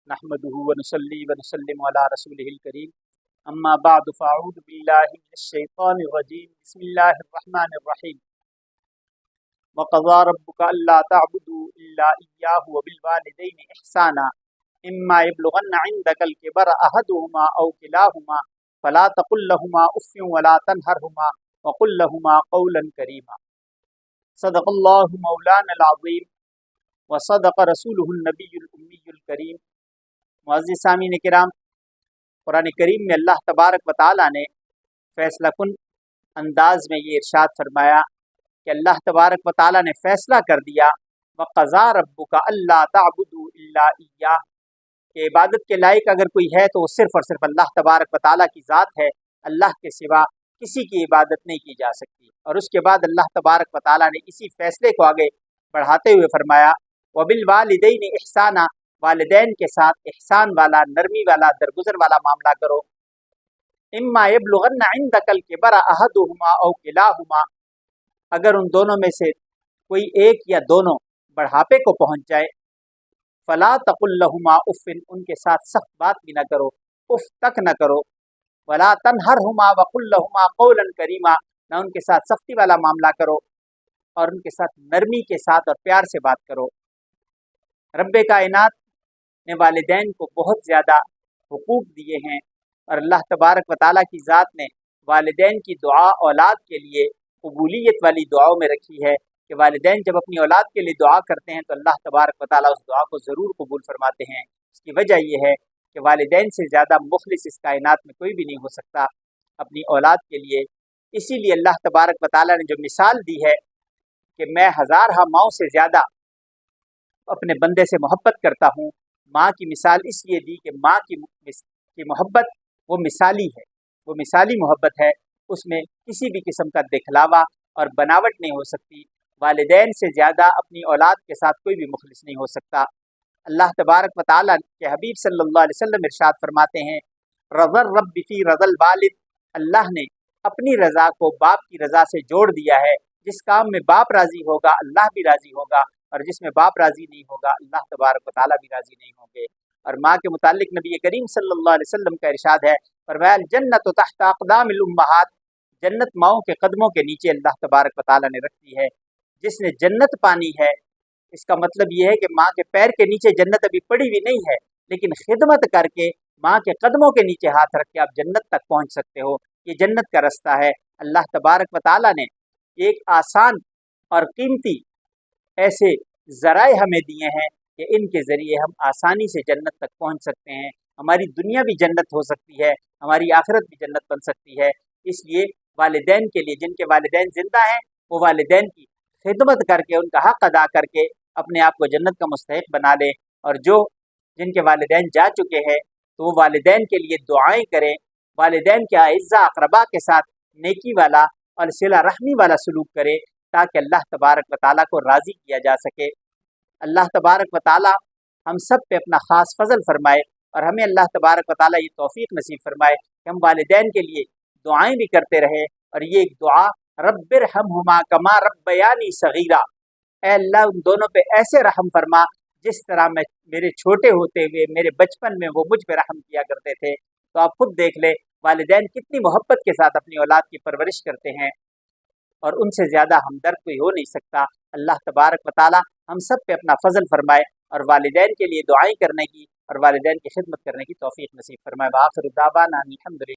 नहमदुहु व नुसल्ली व नुसल्लिमु अला रसूलिहिल करीम अम्मा बाद फ़अऊज़ु बिल्लाहि मिनश शैतानिर रजीम बिस्मिल्लाहिर रहमानिर रहीम व क़ज़ा रब्बुका अल्ला तअबुदू इल्ला इय्याहु व बिल वालिदैनि इहसाना इम्मा यब्लुगन्ना इंदकल किबरा अहदुहुमा औ किलाहुमा फला तक़ुल लहुमा उफ़्फ़िन व ला तनहरहुमा व क़ुल लहुमा क़ौलन करीमा। सदक़ल्लाहु मौलानल अज़ीम व सदक़ रसूलुहुन नबियुल उम्मियुल करीम। मुअज़्ज़िज़ सामीन किराम, कुरान करीम में अल्लाह तबारक व तआला ने फैसला कुन अंदाज में ये इरशाद फरमाया कि अल्लाह तबारक व तआला ने फैसला कर दिया व क़ज़ा रब्बुका अल्ला तअबुदू इल्ला इय्याह, कि इबादत के लायक अगर कोई है तो वो सिर्फ़ और सिर्फ अल्लाह तबारक व तआला की ज़ात है, अल्लाह के सिवा किसी की इबादत नहीं की जा सकती। और उसके बाद अल्लाह तबारक व तआला ने इसी फैसले को आगे बढ़ाते हुए फरमाया व बिल वालिदैनि इहसाना, वालिदैन के साथ एहसान वाला, नरमी वाला, दरगुजर वाला मामला करो। इम्मा यब्लुगन्ना इंदकल किबरा अहदुहुमा औ किलाहुमा, अगर उन दोनों में से कोई एक या दोनों बढ़ापे को पहुंच जाए, फला तक़ुल लहुमा उफ़्फ़िन, उनके साथ सख्त बात भी न करो, उफ तक न करो। वला तनहरहुमा व क़ुल लहुमा क़ौलन करीमा, न उनके साथ सख्ती वाला मामला करो और उनके साथ नरमी के साथ और प्यार से बात करो। रब्बे कायनात ने वालिदैन को बहुत ज़्यादा हुकूक दिए हैं और अल्लाह तबारक व तआला की ज़ात ने वालिदैन की दुआ औलाद के लिए कबूलियत वाली दुआओं में रखी है कि वालिदैन जब अपनी औलाद के लिए दुआ करते हैं तो अल्लाह तबारक व तआला उस दुआ को ज़रूर कबूल फरमाते हैं। इसकी वजह यह है कि वालिदैन से ज़्यादा मुखलिस इस कायनात में कोई भी नहीं हो सकता अपनी औलाद के लिए। इसीलिए अल्लाह तबारक व तआला ने जो मिसाल दी है कि मैं हज़ार माओं से ज़्यादा अपने बंदे से मोहब्बत करता हूँ, माँ की मिसाल इसलिए दी कि माँ की मोहब्बत वो मिसाली है, वो मिसाली मोहब्बत है, उसमें किसी भी किस्म का दिखलावा और बनावट नहीं हो सकती। वालिदैन से ज़्यादा अपनी औलाद के साथ कोई भी मुखलिस नहीं हो सकता। अल्लाह तबारक व तआला के हबीब सल्लल्लाहु अलैहि वसल्लम इरशाद फरमाते हैं, रज़ल रब्बि फ़ी रज़ल वालिद, अल्लाह ने अपनी रज़ा को बाप की रज़ा से जोड़ दिया है। जिस काम में बाप राज़ी होगा अल्लाह भी राज़ी होगा, और जिसमें बाप राज़ी नहीं होगा अल्लाह तबारक व तआला भी राज़ी नहीं होंगे। और माँ के मुतालिक नबी करीम सल्लल्लाहु अलैहि वसल्लम का इरशाद है, फरमाया जन्नतु तहत अक़दामिल उम्महात, जन्नत माओं के कदमों के नीचे अल्लाह तबारक व तआला ने रखी है। जिसने जन्नत पानी है, इसका मतलब ये है कि माँ के पैर के नीचे जन्नत अभी पड़ी हुई नहीं है, लेकिन खिदमत करके माँ के कदमों के नीचे हाथ रख के आप जन्नत तक पहुँच सकते हो। ये जन्नत का रास्ता है। अल्लाह तबारक व तआला ने एक आसान और कीमती ऐसे ज़राए हमें दिए हैं कि इनके ज़रिए हम आसानी से जन्नत तक पहुँच सकते हैं। हमारी दुनिया भी जन्नत हो सकती है, हमारी आखिरत भी जन्नत बन सकती है। इसलिए वालिदैन के लिए, जिनके वालिदैन ज़िंदा हैं, वो वालिदैन की खिदमत करके, उनका हक़ अदा करके अपने आप को जन्नत का मुस्तहिक़ बना लें। और जिनके वालिदैन जा चुके हैं तो वो वालिदैन के लिए दुआएँ करें, वालिदैन के अइज़्ज़ा अक़रबा के साथ नेकी वाला और सिला रहमी वाला सलूक करें, ताकि अल्लाह तबारक व तआला को राज़ी किया जा सके। अल्लाह तबारक व तआला हम सब पे अपना ख़ास फ़ज़ल फ़रमाए और हमें अल्लाह तबारक व तआला ये तौफ़ीक़ नसीब फ़रमाए कि हम वालिदैन के लिए दुआएँ भी करते रहें। और ये एक दुआ, रब्बिरहमहुमा कमा रब्बयानी सग़ीरा, ऐ अल्लाह उन दोनों पे ऐसे रहम फरमा जिस तरह मैं मेरे छोटे होते हुए, मेरे बचपन में वो मुझ पे रहम किया करते थे। तो आप खुद देख ले वालिदैन कितनी मोहब्बत के साथ अपनी औलाद की परवरिश करते हैं, और उनसे ज़्यादा हमदर्द कोई हो नहीं सकता। अल्लाह तबारक व तआला हम सब पे अपना फ़ज़ल फ़रमाए और वालिदैन के लिए दुआएँ करने की और वालिदैन की खिदमत करने की तौफ़ीक़ नसीब फ़रमाए। व आखिरु दावाना अनिल हम्दुलिल्लाह।